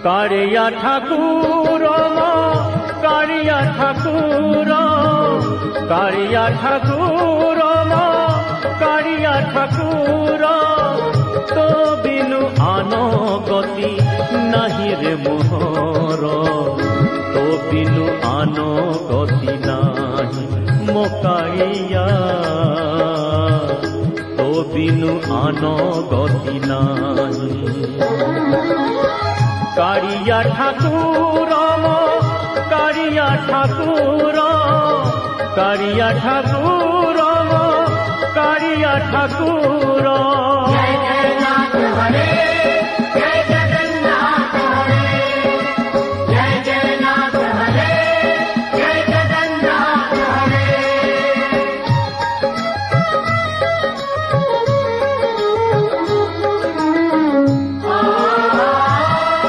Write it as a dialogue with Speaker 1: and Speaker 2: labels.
Speaker 1: कारिया ठाकुर कारिया ठाकुर कारिया ठाकुर कारिया ठाकुर तो बिनु आनो गति नहीं रे मोहर तो बिनु आनो गति नहीं मो कारिया तो बिनु आनो गति नहीं कारिया ठाकुर कारिया ठाकुर कारिया ठाकुर कारिया ठाकुर
Speaker 2: जय जगन्नाथ हरे जय जगन्नाथ